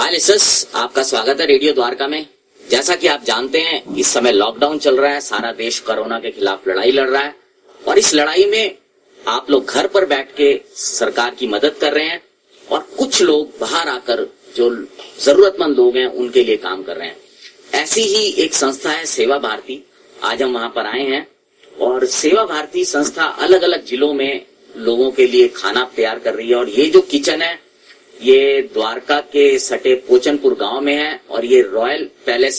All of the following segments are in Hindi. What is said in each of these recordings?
हाय लिसनर्स, आपका स्वागत है रेडियो द्वारका में। जैसा कि आप जानते हैं, इस समय लॉकडाउन चल रहा है, सारा देश कोरोना के खिलाफ लड़ाई लड़ रहा है और इस लड़ाई में आप लोग घर पर बैठ के सरकार की मदद कर रहे हैं और कुछ लोग बाहर आकर जो जरूरतमंद लोग हैं उनके लिए काम कर रहे हैं। ऐसी ही एक संस्था है सेवा भारती। आज हम वहां पर आए हैं और सेवा भारती संस्था अलग अलग जिलों में लोगों के लिए खाना तैयार कर रही है और ये जो किचन है ये द्वारका के सटे पोचनपुर गांव में है और ये रॉयल पैलेस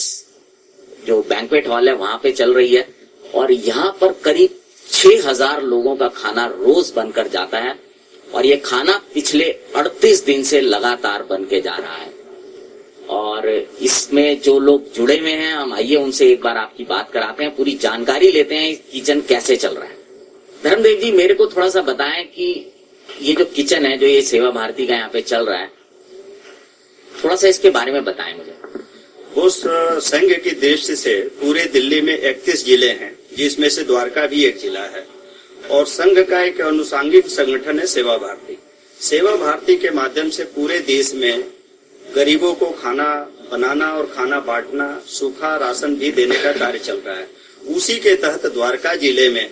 जो बैंक्वेट हॉल है वहां पे चल रही है और यहाँ पर करीब 6000 लोगों का खाना रोज बनकर जाता है और ये खाना पिछले 38 दिन से लगातार बन के जा रहा है। और इसमें जो लोग जुड़े हुए हैं, हम आइए उनसे एक बार आपकी बात कराते हैं, पूरी जानकारी लेते हैं किचन कैसे चल रहा है। धर्मदेव जी, मेरे को थोड़ा सा बताएं कि ये जो किचन है, जो ये सेवा भारती का यहाँ पे चल रहा है, थोड़ा सा इसके बारे में बताएं मुझे। उस संघ की दृष्टि से पूरे दिल्ली में 31 जिले हैं, जिसमें से द्वारका भी एक जिला है और संघ का एक अनुसांगिक संगठन है सेवा भारती। सेवा भारती के माध्यम से पूरे देश में गरीबों को खाना बनाना और खाना बांटना, सूखा राशन भी देने का कार्य चल रहा है। उसी के तहत द्वारका जिले में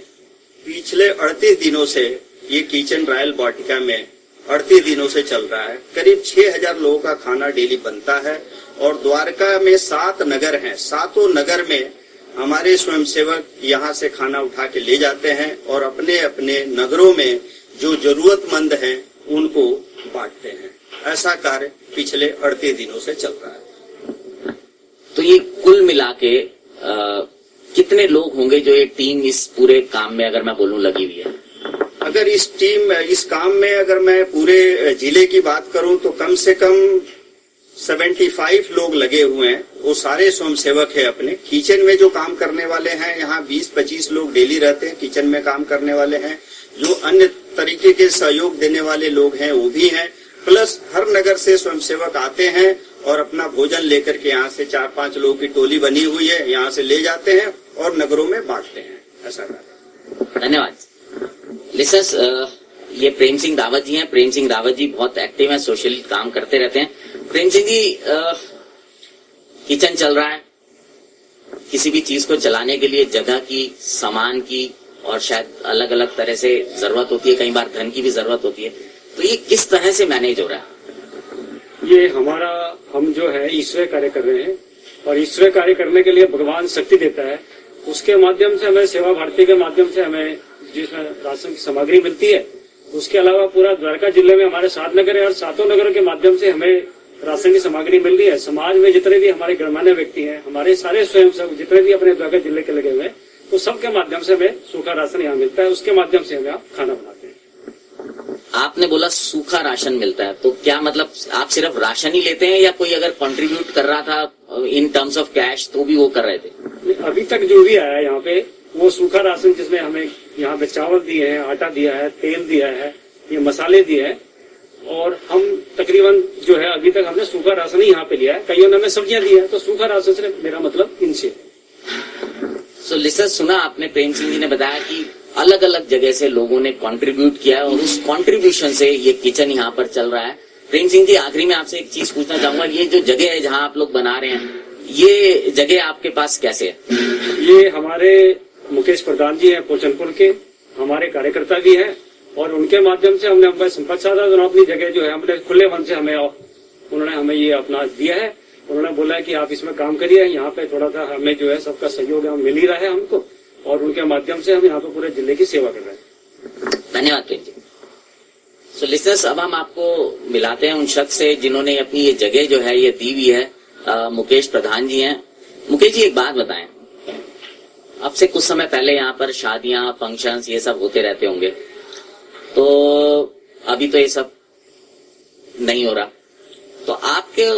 पिछले 38 दिनों से ये किचन रॉयल वाटिका में 38 दिनों से चल रहा है। करीब 6000 लोगों का खाना डेली बनता है और द्वारका में 7 नगर हैं। 7 नगर में हमारे स्वयंसेवक यहाँ से खाना उठा के ले जाते हैं और अपने अपने नगरों में जो जरूरतमंद हैं उनको बांटते हैं। ऐसा कार्य पिछले 38 दिनों से चल रहा है। तो ये कुल मिला के कितने लोग होंगे जो ये टीम इस पूरे काम में, अगर मैं बोलूं, लगी हुई है? अगर इस काम में अगर मैं पूरे जिले की बात करूं तो कम से कम 75 लोग लगे हुए हैं। वो सारे स्वयंसेवक है। अपने किचन में जो काम करने वाले हैं, यहाँ 20-25 लोग डेली रहते हैं, किचन में काम करने वाले हैं। जो अन्य तरीके के सहयोग देने वाले लोग हैं वो भी हैं। प्लस हर नगर से स्वयंसेवक आते हैं और अपना भोजन लेकर के यहाँ से 4-5 लोगों की टोली बनी हुई है, यहाँ से ले जाते हैं और नगरों में बांटते हैं। ऐसा कर। धन्यवाद। लिसनर्स, ये प्रेम सिंह रावत जी हैं। प्रेम सिंह रावत जी बहुत एक्टिव हैं, सोशल काम करते रहते हैं। प्रेम सिंह जी, किचन चल रहा है, किसी भी चीज को चलाने के लिए जगह की, सामान की और शायद अलग अलग तरह से जरूरत होती है, कई बार धन की भी जरूरत होती है, तो ये किस तरह से मैनेज हो रहा है? ये हम जो है ईश्वर कार्य कर रहे हैं और ईश्वर कार्य करने के लिए भगवान शक्ति देता है। उसके माध्यम से हमें सेवा भारती के माध्यम से हमें जिसमें राशन की सामग्री मिलती है, उसके अलावा पूरा द्वारका जिले में हमारे 7 नगर है और 7 नगरों के माध्यम से हमें राशन की सामग्री मिल रही है। समाज में जितने भी हमारे गणमान्य व्यक्ति हैं, हमारे सारे स्वयंसेवक जितने भी अपने द्वारका जिले के लगे हुए हैं, तो सबके माध्यम से हमें सूखा राशन यहाँ मिलता है। उसके माध्यम से हमें खाना बनाते हैं। आपने बोला सूखा राशन मिलता है, तो क्या मतलब आप सिर्फ राशन ही लेते हैं या कोई अगर कंट्रीब्यूट कर रहा था इन टर्म्स ऑफ कैश तो भी वो कर रहे थे? अभी तक जो भी आया यहाँ पे वो सूखा राशन, जिसमें हमें यहाँ पे चावल दिए हैं, आटा दिया है, तेल दिया है, ये मसाले दिए हैं और हम तकरीबन जो है अभी तक हमने सूखा राशन ही यहाँ पे लिया है। कईयों ने हमें सब्जियां दी है, तो सूखा राशन से मेरा मतलब इनसे। सो लिसनर, सुना आपने, प्रेम सिंह जी ने बताया कि अलग अलग जगह से लोगों ने कंट्रीब्यूट किया और उस कंट्रीब्यूशन से ये किचन यहाँ पर चल रहा है। प्रेम सिंह जी, आखिरी में आपसे एक चीज पूछना चाहूंगा, ये जो जगह है जहाँ आप लोग बना रहे हैं, ये जगह आपके पास कैसे है? ये हमारे मुकेश प्रधान जी हैं पोचनपुर के, हमारे कार्यकर्ता भी हैं और उनके माध्यम से हमने संपर्क साधा। अपनी जगह जो है हमने खुले मन से उन्होंने हमें ये अपना दिया है। उन्होंने बोला कि आप इसमें काम करिए, यहाँ पे थोड़ा सा हमें जो है सबका सहयोग मिल ही रहा है हमको और उनके माध्यम से हम यहाँ पे पूरे जिले की सेवा कर रहे हैं। धन्यवाद प्रेम जी। सो लिसनर्स, अब हम आपको मिलाते हैं उन शख्स से जिन्होंने अपनी ये जगह जो है ये दी हुई है। मुकेश प्रधान जी हैं। मुकेश जी, एक बात बताएं, अब से कुछ समय पहले यहाँ पर शादियां, फंक्शंस ये सब होते रहते होंगे, तो अभी तो ये सब नहीं हो रहा, तो आपके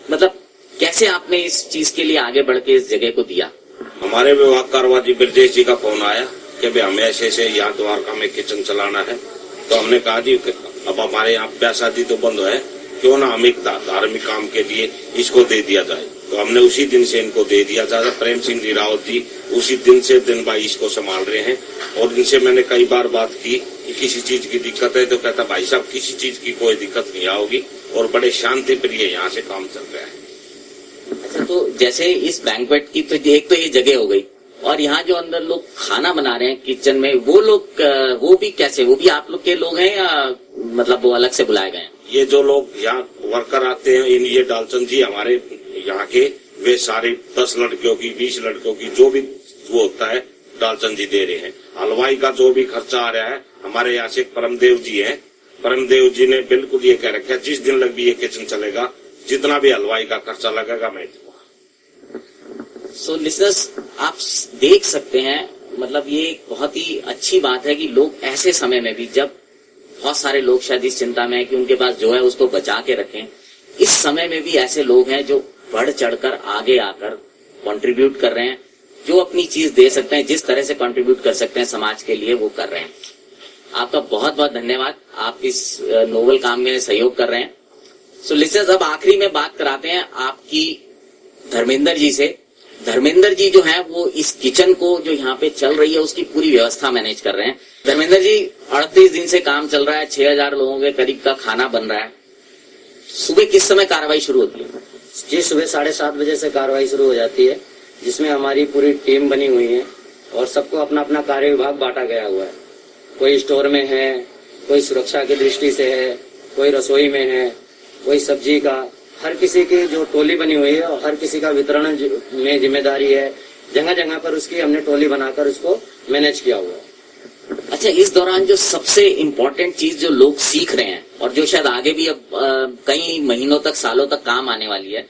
मतलब कैसे आपने इस चीज के लिए आगे बढ़ के इस जगह को दिया? हमारे विभाग कारवाजी ब्रजेश जी का फोन आया कि भाई हमें ऐसे यहाँ द्वारका में किचन चलाना है, तो हमने कहा जी अब हमारे यहाँ ब्याह शादी तो बंद है, क्यों ना हम एक धार्मिक काम के लिए इसको दे दिया जाए। तो हमने उसी दिन से इनको दे दिया जाए। प्रेम सिंह जी रावत जी उसी दिन से दिन भाई इसको संभाल रहे हैं और इनसे मैंने कई बार बात की कि किसी चीज की दिक्कत है, तो कहता भाई साहब किसी चीज की कोई दिक्कत नहीं आओगी, और बड़े शांति प्रिय यहाँ से काम चल रहा है। अच्छा, तो जैसे इस बैंक्वेट की तो एक तो ये जगह हो गई, और यहाँ जो अंदर लोग खाना बना रहे हैं किचन में, वो लोग वो भी कैसे, वो भी आप लोग के लोग हैं या मतलब वो अलग से बुलाए गए हैं? ये जो लोग यहाँ वर्कर आते हैं, इन ये डालचंद जी हमारे यहाँ के, वे सारे 10 लड़कियों की 20 लड़कियों की जो भी वो होता है डालचंद जी दे रहे हैं। हलवाई का जो भी खर्चा आ रहा है, हमारे यहाँ से परमदेव जी हैं, परमदेव जी ने बिल्कुल ये कह रखा है जिस दिन लग भी ये किचन चलेगा, जितना भी हलवाई का खर्चा लगेगा मैं दूंगा। सो लिसनर्स, आप देख सकते हैं, मतलब ये एक बहुत ही अच्छी बात है कि लोग ऐसे समय में भी, जब बहुत सारे लोग शायद इस चिंता में है कि उनके पास जो है उसको बचा के रखें, इस समय में भी ऐसे लोग हैं जो बढ़ चढ़कर आगे आकर कंट्रीब्यूट कर रहे हैं, जो अपनी चीज दे सकते हैं, जिस तरह से कंट्रीब्यूट कर सकते हैं समाज के लिए वो कर रहे हैं। आपका बहुत बहुत धन्यवाद, आप इस नोबल काम में सहयोग कर रहे हैं। सो लिसनर्स, अब आखिरी में बात कराते हैं आपकी धर्मेंद्र जी से। धर्मेंद्र जी जो है वो इस किचन को जो यहाँ पे चल रही है उसकी पूरी व्यवस्था मैनेज कर रहे हैं। धर्मेंद्र जी, 38 दिन से काम चल रहा है, 6000 लोगों के करीब का खाना बन रहा है। सुबह किस समय कार्रवाई शुरू होती है? जी, सुबह 7:30 बजे से कार्रवाई शुरू हो जाती है, जिसमें हमारी पूरी टीम बनी हुई है और सबको अपना अपना कार्य विभाग बांटा गया हुआ है। कोई स्टोर में है, कोई सुरक्षा की दृष्टि से है, कोई रसोई में है, कोई सब्जी का, हर किसी की जो टोली बनी हुई है और हर किसी का वितरण में जिम्मेदारी है। जगह जगह पर उसकी हमने टोली बनाकर उसको मैनेज किया हुआ है। अच्छा, इस दौरान जो सबसे इम्पोर्टेंट चीज जो लोग सीख रहे हैं और जो शायद आगे भी अब कई महीनों तक, सालों तक काम आने वाली है,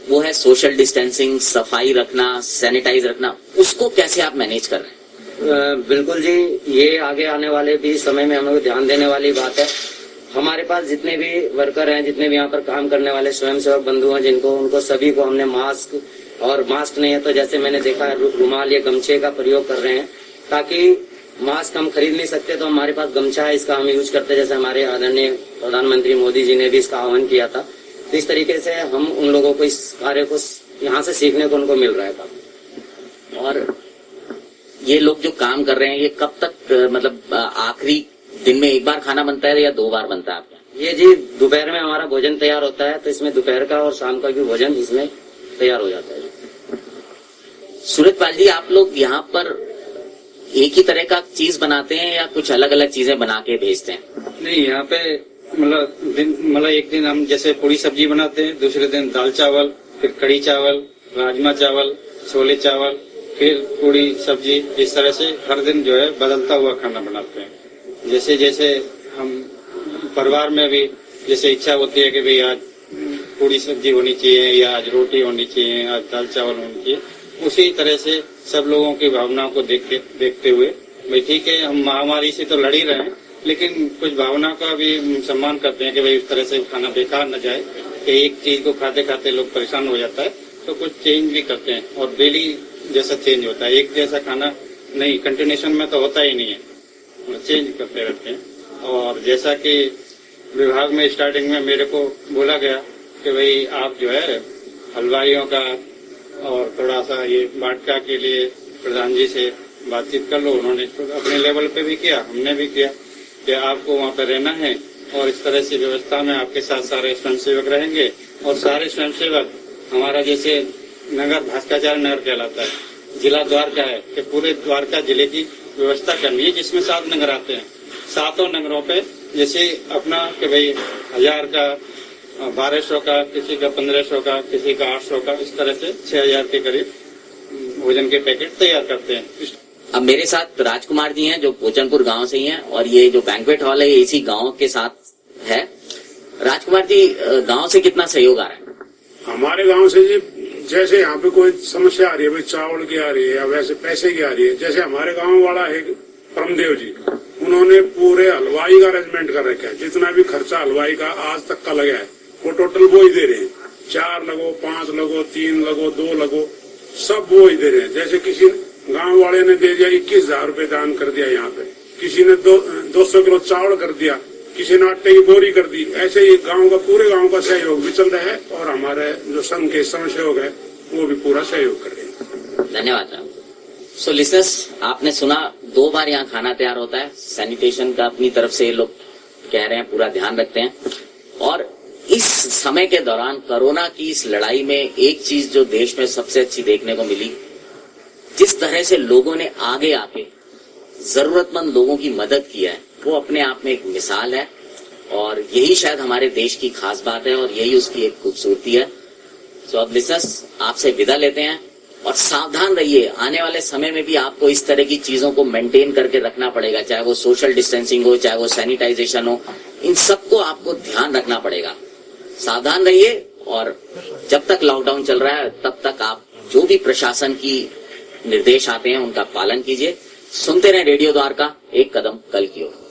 वो है सोशल डिस्टेंसिंग, सफाई रखना, सैनिटाइज रखना। उसको कैसे आप मैनेज कर रहे हैं? बिल्कुल जी, ये आगे आने वाले भी समय में हमें ध्यान देने वाली बात है। हमारे पास जितने भी वर्कर हैं, जितने भी यहाँ पर काम करने वाले स्वयंसेवक बंधु हैं, उनको सभी को हमने मास्क, और मास्क नहीं है तो जैसे मैंने देखा है रुमाल या गमछे का प्रयोग कर रहे हैं, ताकि मास्क हम खरीद नहीं सकते तो हमारे पास गमछा है, इसका हम यूज करते हैं। जैसे हमारे आदरणीय प्रधानमंत्री मोदी जी ने भी इसका आह्वान किया था, तो इस तरीके से हम उन लोगों को इस कार्य को यहाँ से सीखने को उनको मिल रहा है। और ये लोग जो काम कर रहे हैं, ये कब तक मतलब आखिरी दिन में एक बार खाना बनता है या 2 बार बनता है आपका? ये जी, दोपहर में हमारा भोजन तैयार होता है, तो इसमें दोपहर का और शाम का भी भोजन इसमें तैयार हो जाता है। सूरजपाल जी, आप लोग यहाँ पर एक ही तरह का चीज बनाते हैं या कुछ अलग अलग चीजें बना के भेजते हैं? नहीं, यहाँ पे मतलब एक दिन हम जैसे पूरी सब्जी बनाते हैं, दूसरे दिन दाल चावल, फिर कड़ी चावल, राजमा चावल, छोले चावल, फिर पूरी सब्जी, इस तरह से हर दिन जो है बदलता हुआ खाना बनाते हैं। जैसे जैसे हम परिवार में भी जैसे इच्छा होती है कि भाई आज पूरी सब्जी होनी चाहिए, या आज रोटी होनी चाहिए, आज दाल चावल होनी चाहिए, उसी तरह से सब लोगों की भावनाओं को देखते हुए भाई ठीक है, हम महामारी से तो लड़ ही रहे हैं, लेकिन कुछ भावना का भी सम्मान करते हैं कि भाई उस तरह से खाना बेकार न जाए, कि एक चीज को खाते खाते लोग परेशान हो जाता है, तो कुछ चेंज भी करते हैं। और डेली जैसा चेंज होता है, एक जैसा खाना नहीं, कंटिन्यूशन में तो होता ही नहीं है, चेंज करते रहते हैं। और जैसा कि विभाग में स्टार्टिंग में मेरे को बोला गया कि भाई आप जो है हलवाइयों का और थोड़ा सा ये बाटका के लिए प्रधान जी से बातचीत कर लो। उन्होंने अपने लेवल पे भी किया, हमने भी किया कि आपको वहाँ पे रहना है और इस तरह से व्यवस्था में आपके साथ सारे स्वयंसेवक रहेंगे। और सारे स्वयंसेवक हमारा जैसे नगर भास्कराचार्य नगर कहलाता है, जिला द्वारका है, कि पूरे द्वारका जिले की व्यवस्था करनी है, जिसमें 7 नगर आते हैं। 7 नगरों पे जैसे अपना कि भाई 1000 का, 1200 का, किसी का 1500 का, किसी का 800 का, इस तरह से 6000 के करीब भोजन के पैकेट तैयार करते हैं। अब मेरे साथ राजकुमार जी हैं जो भोजनपुर गांव से ही हैं, और ये जो बैंक्वेट हॉल है इसी गांव के साथ है। राजकुमार जी, गांव से कितना सहयोग आ रहा है? हमारे गांव से जी, जैसे यहाँ पे कोई समस्या आ रही है, भाई चावल की आ रही है या वैसे पैसे की आ रही है, जैसे हमारे गांव वाला है परमदेव जी, उन्होंने पूरे हलवाई का अरेंजमेंट कर रखा है। जितना भी खर्चा हलवाई का आज तक का लगा है वो टोटल वो ही दे रहे हैं। 4 लगो, 5 लगो, 3 लगो, 2 लगो, सब वो ही दे रहे हैं। जैसे किसी गांव वाले ने दे दिया 21,000 रूपये दान कर दिया यहाँ पे, किसी ने 200 किलो चावल कर दिया, किसी ने आटे की बोरी कर दी। ऐसे ही गांव का, पूरे गांव का सहयोग भी चल रहा है और हमारे जो संघ के स्वयंसेवक है वो भी पूरा सहयोग कर रहे हैं। धन्यवाद राम। सो लिसनर्स, आपने सुना 2 बार यहाँ खाना तैयार होता है। सैनिटेशन का अपनी तरफ से ये लोग कह रहे हैं पूरा ध्यान रखते हैं, और इस समय के दौरान कोरोना की इस लड़ाई में एक चीज जो देश में सबसे अच्छी देखने को मिली, जिस तरह से लोगों ने आगे आके जरूरतमंद लोगों की मदद की है, वो अपने आप में एक मिसाल है और यही शायद हमारे देश की खास बात है और यही उसकी एक खूबसूरती है। सो अब लिसनर्स, आपसे विदा लेते हैं और सावधान रहिए। आने वाले समय में भी आपको इस तरह की चीजों को मेंटेन करके रखना पड़ेगा, चाहे वो सोशल डिस्टेंसिंग हो, चाहे वो सैनिटाइजेशन हो, इन सबको आपको ध्यान रखना पड़ेगा। सावधान रहिए और जब तक लॉकडाउन चल रहा है तब तक आप जो भी प्रशासन की निर्देश आते हैं उनका पालन कीजिए। सुनते रहे रेडियो द्वारका, एक कदम कल की ओर।